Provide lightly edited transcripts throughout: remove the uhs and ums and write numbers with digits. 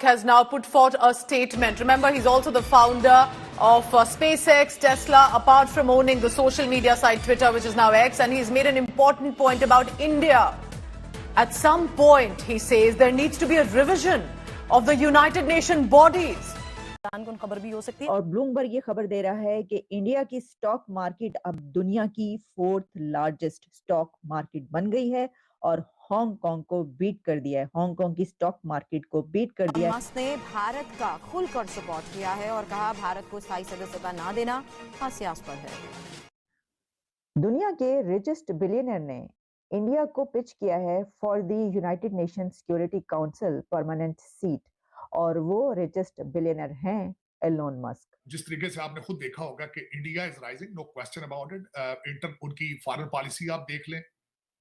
has now put forth a statement. Remember, he's also the founder of SpaceX, Tesla, apart from owning the social media site Twitter, which is now X, and he's made an important point about India. At some point, he says, there needs to be a revision of the United Nations bodies. खबर भी हो सकती है और Bloomberg ये खबर दे रहा है कि इंडिया की स्टॉक मार्केट अब दुनिया की 4th लार्जेस्ट स्टॉक मार्केट बन गई है और हांगकांग को बीट कर दिया है। हांगकांग की स्टॉक मार्केट को बीट कर दिया है। मस्क ने भारत का खुलकर सपोर्ट किया है और कहा भारत को स्थायी सदस्यता ना देना हास्यास्पद है। दुनिया के रिचेस्ट बिलियनर ने इंडिया को पिच किया है for the United Nation security council permanent seat और वो रिचेस्ट बिलियनर हैं एलोन मस्क। जिस तरीके से आपने खुद देखा होगा कि India is rising, no question about it. उनकी फॉरेन पॉलिसी आप देख लें,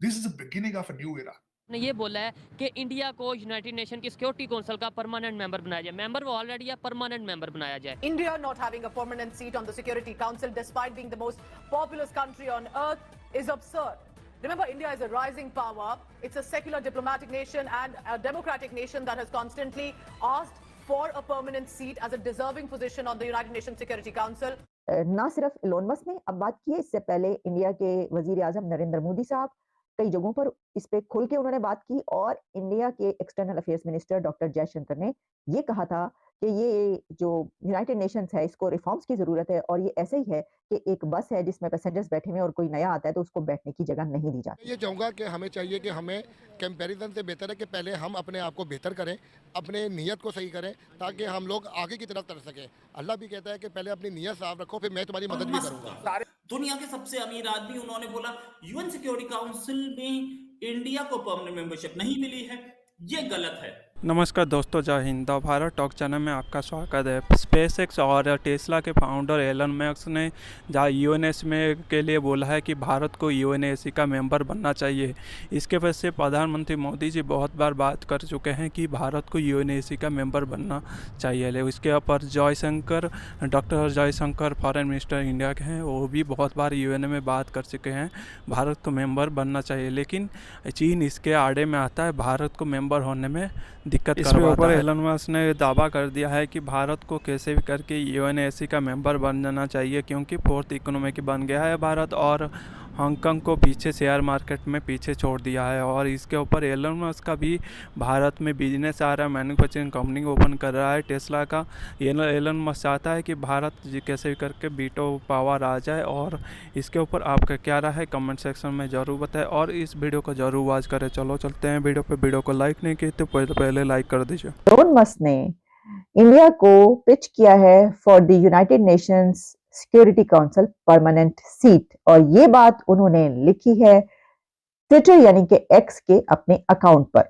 this is the beginning of a new era. ने ये बोला है कि इंडिया को यूनाइटेड नेशन की सिक्योरिटी काउंसिल का परमानेंट मेंबर बनाया जाए। मेंबर वो ऑलरेडी है, परमानेंट मेंबर बनाया जाए। India not having a permanent seat on the Security Council despite being the most populous country on earth is absurd. Remember, India is a rising power. It's a secular diplomatic nation and a democratic nation that has constantly asked for a permanent seat as a deserving position on the United Nations Security Council. ना सिर्फ Elon Musk ने अब बात की है, इससे पहले India के वजीर आजम नरेंद्र मोदी साहब कई जगहों पर इस पे खुल के उन्होंने बात की और इंडिया के external affairs minister doctor Jaishankar ने ये कहा था कि ये जो यूनाइटेड नेशंस है इसको रिफॉर्म्स की जरूरत है और ये ऐसे ही है कि एक बस है जिसमें पैसेंजर्स बैठे हुए और कोई नया आता है तो उसको बैठने की जगह नहीं दी जाती। ये चाहूँगा कि हमें चाहिए कि हमें कंपैरिजन से बेहतर है कि पहले हम अपने आप को बेहतर करें, अपने नीयत को सही करें ताकि हम लोग आगे की तरफ चढ़ सकें। अल्लाह भी कहता है कि पहले अपनी नीयत साफ रखो, फिर मैं तुम्हारी मदद भी करूँगा। दुनिया के सबसे अमीर आदमी, उन्होंने बोला यूएन सिक्योरिटी काउंसिल में इंडिया को परमानेंट मेंबरशिप नहीं मिली है, ये गलत है। नमस्कार दोस्तों, जय Hind. The Bharat talk channel में आपका स्वागत है। स्पेसएक्स और टेस्ला के फाउंडर एलन मस्क ने जहाँ यूएनएस में के लिए बोला है कि भारत को यूएनएसी का मेंबर बनना चाहिए। इसके वजह से प्रधानमंत्री मोदी जी बहुत बार बात कर चुके हैं कि भारत को यूएनएसी का मेंबर बनना चाहिए। इसके ऊपर Jaishankar, doctor Jaishankar foreign minister India के हैं, वो भी बहुत बार यूएन में बात कर चुके हैं भारत को मेंबर बनना चाहिए। लेकिन चीन इसके आड़े में आता है, भारत को मेंबर होने में दिक्कत। इसके ऊपर एलन मस्क ने दावा कर दिया है कि भारत को कैसे भी करके यूएनएसी का मेंबर बन जाना चाहिए क्योंकि 4th इकोनॉमी बन गया है भारत और हांगकांग को पीछे शेयर मार्केट में पीछे छोड़ दिया है। और इसके ऊपर एलन मस्क का भी भारत में बिजनेस आ रहा है, मैन्युफैक्चरिंग कंपनी ओपन कर रहा है टेस्ला का। एलन मस्क चाहता है कि भारत कैसे भी करके वीटो पावर आ जाए। और इसके ऊपर आपका क्या राय है कमेंट सेक्शन में ज़रूर बताएं और इस वीडियो को ज़रूर वॉच करें। चलो चलते हैं वीडियो पे। वीडियो को लाइक नहीं किए तो पहले लाइक कर दीजिए। एलोन मस्क ने इंडिया को पिच किया है for the United Nations security council permanent seat और ये बात उन्होंने लिखी है ट्विटर यानी कि एक्स के अपने अकाउंट पर।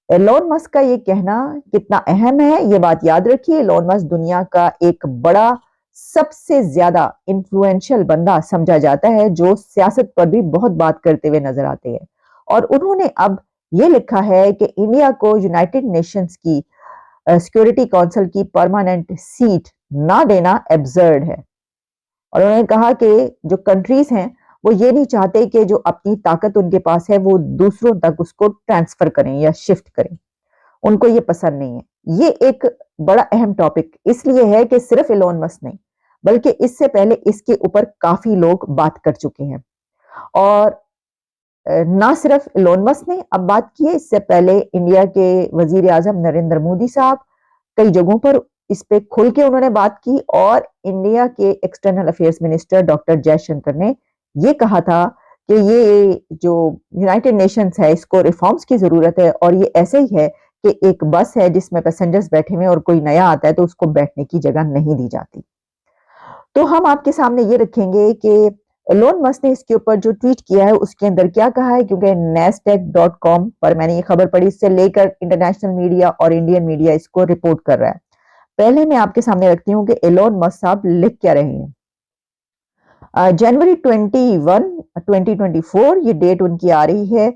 एलोन मस्क का ये कहना कितना अहम है ये बात याद रखिए। एलोन मस्क दुनिया का एक बड़ा सबसे ज्यादा इन्फ्लुएंशियल बंदा समझा जाता है जो सियासत पर भी बहुत बात करते हुए नजर आते हैं और उन्होंने अब ये लिखा है कि इंडिया को यूनाइटेड नेशंस की सिक्योरिटी काउंसिल की परमानेंट सीट ना देना एब्सर्ड है। और उन्होंने कहा कि जो कंट्रीज हैं वो ये नहीं चाहते कि जो अपनी ताकत उनके पास है वो दूसरों तक उसको ट्रांसफर करें या शिफ्ट करें, उनको ये पसंद नहीं है। ये एक बड़ा अहम टॉपिक इसलिए है कि सिर्फ एलोन मस्क नहीं बल्कि इससे पहले इसके ऊपर काफी लोग बात कर चुके हैं और ना सिर्फ एलोन मस्क ने अब बात की है, इससे पहले इंडिया के वजीर आजम नरेंद्र मोदी साहब कई जगहों पर इस पे खुल के उन्होंने बात की और इंडिया के external affairs minister doctor Jaishankar ने ये कहा था कि ये जो यूनाइटेड नेशंस है इसको रिफॉर्म्स की जरूरत है और ये ऐसे ही है कि एक बस है जिसमें पैसेंजर्स बैठे हुए और कोई नया आता है तो उसको बैठने की जगह नहीं दी जाती। तो हम आपके सामने ये रखेंगे कि एलोन मस्क ने इसके ऊपर जो ट्वीट किया है उसके अंदर क्या कहा है, क्योंकि nasdaq.com पर मैंने ये खबर पढ़ी, इससे लेकर इंटरनेशनल मीडिया और इंडियन मीडिया इसको रिपोर्ट कर रहा है। पहले मैं आपके सामने रखती हूँ कि एलोन मस्क साहब लिख क्या रहे हैं। जनवरी 21, 2024 ये डेट उनकी आ रही है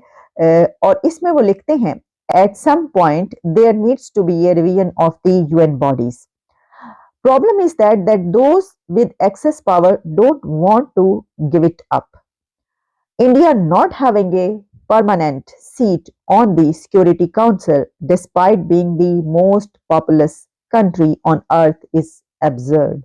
और इसमें वो लिखते हैं at some point there needs to be a revision of the UN bodies. Problem is that those with excess power don't want to give it up. India not having a permanent seat on the Security Council despite being the most populous country on earth is absurd.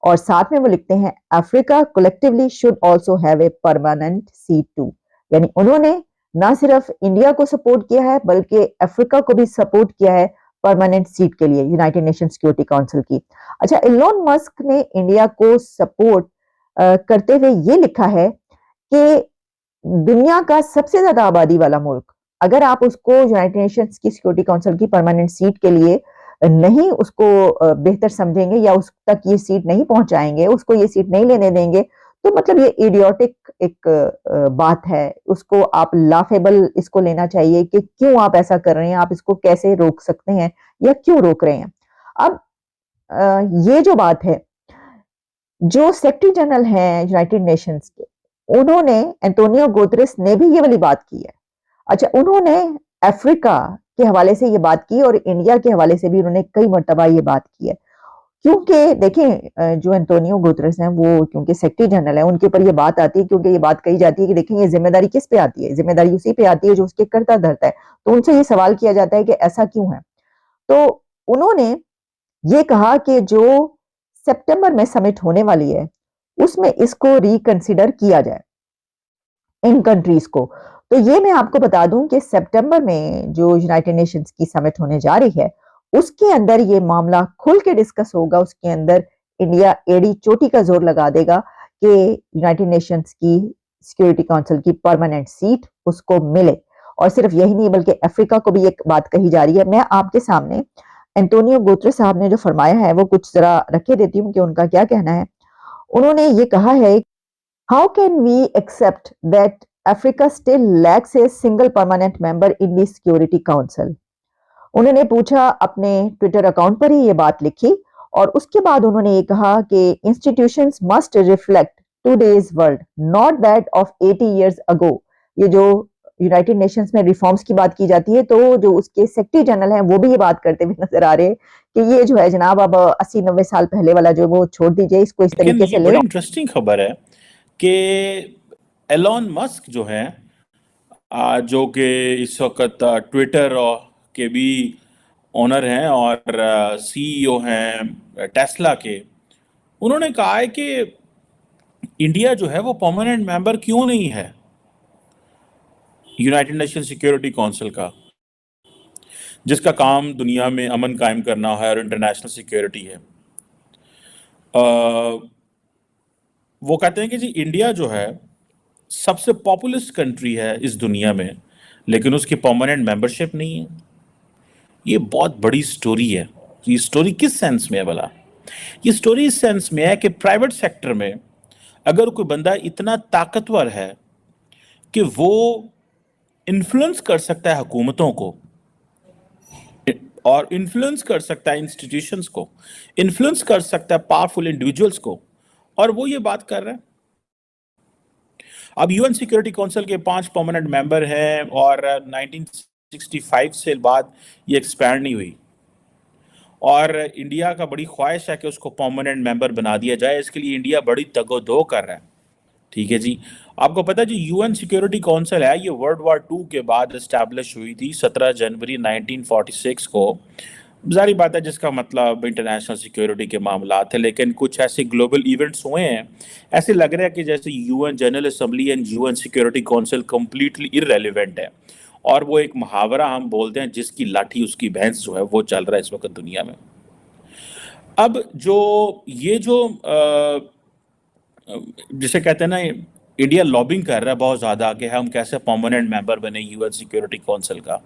और साथ में वो लिखते हैं Africa collectively should also have a permanent seat too. यानी उन्होंने ना सिर्फ इंडिया को सपोर्ट किया है बल्कि अफ्रीका को भी सपोर्ट किया है परमानेंट सीट के लिए यूनाइटेड नेशन सिक्योरिटी काउंसिल की। अच्छा, एलोन मस्क ने इंडिया को सपोर्ट करते हुए ये लिखा है कि दुनिया का सबसे ज्यादा आबादी वाला मुल्क, अगर आप उसको यूनाइटेड नेशंस की सिक्योरिटी काउंसिल की परमानेंट सीट के लिए नहीं उसको बेहतर समझेंगे या उस तक ये सीट नहीं पहुंचाएंगे, उसको ये सीट नहीं लेने देंगे, तो मतलब ये इडियोटिक एक बात है। उसको आप लाफेबल इसको लेना चाहिए कि क्यों आप ऐसा कर रहे हैं, आप इसको कैसे रोक सकते हैं या क्यों रोक रहे हैं। अब ये जो बात है, जो सेक्रेटरी जनरल हैं यूनाइटेड नेशंस के, उन्होंने एंटोनियो गुतेरेस ने भी ये वाली बात की है। अच्छा, उन्होंने अफ्रीका के हवाले से ये बात की और इंडिया के हवाले से भी उन्होंने कई मर्तबा ये बात की है, क्योंकि देखें जो एंटोनियो गुतेरेस हैं वो क्योंकि सेक्रेटरी जनरल है, उनके ऊपर ये बात आती है, क्योंकि ये बात कही जाती है कि देखें ये जिम्मेदारी किस पे आती है, जिम्मेदारी उसी पे आती है जो उसके करता धरता है। तो उनसे ये सवाल किया जाता है कि ऐसा क्यों है। तो उन्होंने ये कहा कि जो सितंबर में समिट होने वाली है उसमें इसको रिकंसिडर किया जाए इन कंट्रीज को। तो ये मैं आपको बता दूं कि सितंबर में जो यूनाइटेड नेशंस की समिट होने जा रही है उसके अंदर ये मामला खुल के डिस्कस होगा। उसके अंदर इंडिया एड़ी चोटी का जोर लगा देगा कि यूनाइटेड नेशंस की सिक्योरिटी काउंसिल की परमानेंट सीट उसको मिले। और सिर्फ यही नहीं बल्कि अफ्रीका को भी एक बात कही जा रही है। मैं आपके सामने एंटोनियो गुतेरेस साहब ने जो फरमाया है वो कुछ जरा रखे देती हूँ कि उनका क्या कहना है। उन्होंने ये कहा है, how can we accept that Africa still lacks a single permanent member in the security council. उन्होंने पूछा, अपने ट्विटर अकाउंट पर ही ये बात लिखी और उसके बाद उन्होंने ये कहा कि institutions must reflect today's world, not that of 80 years ago. ये जो यूनाइटेड नेशंस में रिफॉर्म्स की बात की जाती है तो जो उसके सेक्रेटरी जनरल हैं वो भी ये बात करते हुए नजर आ रहे हैं कि ये जो है जनाब अब 80-90 साल पहले वाला जो वो छोड़ दीजिए, इसको इस तरीके से ले। बड़ी इंटरेस्टिंग खबर है कि एलोन मस्क जो है जो कि इस वक्त ट्विटर के भी ओनर हैं और सीईओ हैं टेस्ला के, उन्होंने कहा है कि इंडिया जो है वो परमानेंट मेंबर क्यों नहीं है यूनाइटेड नेशन सिक्योरिटी काउंसिल का, जिसका काम दुनिया में अमन कायम करना है और इंटरनेशनल सिक्योरिटी है। वो कहते हैं कि जी इंडिया जो है सबसे पॉपुलस कंट्री है इस दुनिया में, लेकिन उसकी परमानेंट मेंबरशिप नहीं है। ये बहुत बड़ी स्टोरी है। ये स्टोरी किस सेंस में है भला? ये स्टोरी इस सेंस में है कि प्राइवेट सेक्टर में अगर कोई बंदा इतना ताकतवर है कि वो इन्फ्लुएंस कर सकता है हुकूमतों को और इन्फ्लुएंस कर सकता है इंस्टीट्यूशंस को, इन्फ्लुएंस कर सकता है पावरफुल इंडिविजुअल्स को, और वो ये बात कर रहा है। अब यूएन सिक्योरिटी काउंसिल के 5 परमानेंट मेंबर हैं और 1965 से बाद ये एक्सपैंड नहीं हुई और इंडिया का बड़ी ख्वाहिश है कि उसको परमानेंट मेंबर बना दिया जाए। इसके लिए इंडिया बड़ी तगोदो कर रहा है। ठीक है जी, आपको पता है जी यूएन सिक्योरिटी काउंसिल है, ये वर्ल्ड वॉर 2 के बाद इस्टेब्लिश हुई थी 17 जनवरी 1946 को। जारी बात है जिसका मतलब इंटरनेशनल सिक्योरिटी के मामला थे, लेकिन कुछ ऐसे ग्लोबल इवेंट्स हुए हैं, ऐसे लग रहा है कि जैसे UN general assembly and UN security council completely irrelevant है और वो एक मुहावरा हम बोलते हैं जिसकी लाठी उसकी भैंस जो है वो चल रहा है इस वक्त दुनिया में। अब जो ये जो जिसे कहते हैं ना, इंडिया लॉबिंग कर रहा है बहुत ज़्यादा कि हम कैसे परमानेंट मेंबर बने यूएन सिक्योरिटी काउंसिल का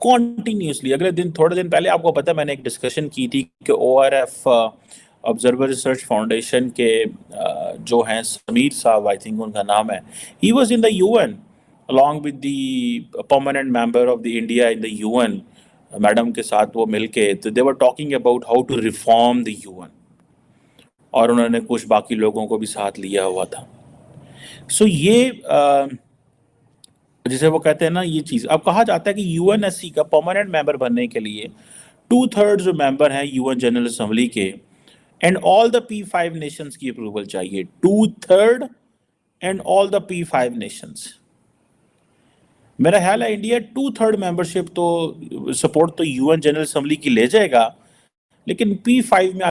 कॉन्टीन्यूसली। अगले दिन, थोड़े दिन पहले आपको पता है मैंने एक डिस्कशन की थी कि ORF ऑब्जर्वर रिसर्च फाउंडेशन के जो हैं समीर साहब, आई थिंक उनका नाम है, he was in the UN along with the permanent member of the India in the UN, madam के साथ वो मिलके, तो they were talking about how to reform the UN और उन्होंने कुछ बाकी लोगों को भी साथ लिया हुआ था। सो ये जिसे वो कहते हैं ना, ये चीज़ अब कहा जाता है कि यूएनएससी का परमानेंट मेंबर बनने के लिए 2/3 जो मेंबर हैं यूएन जनरल असेंबली के and all the P5 Nations की अप्रूवल चाहिए। 2/3 and all the P5 Nations. मेरा ख्याल है इंडिया 2/3 मेंबरशिप तो सपोर्ट तो यूएन जनरल असेंबली की ले जाएगा, लेकिन P5 में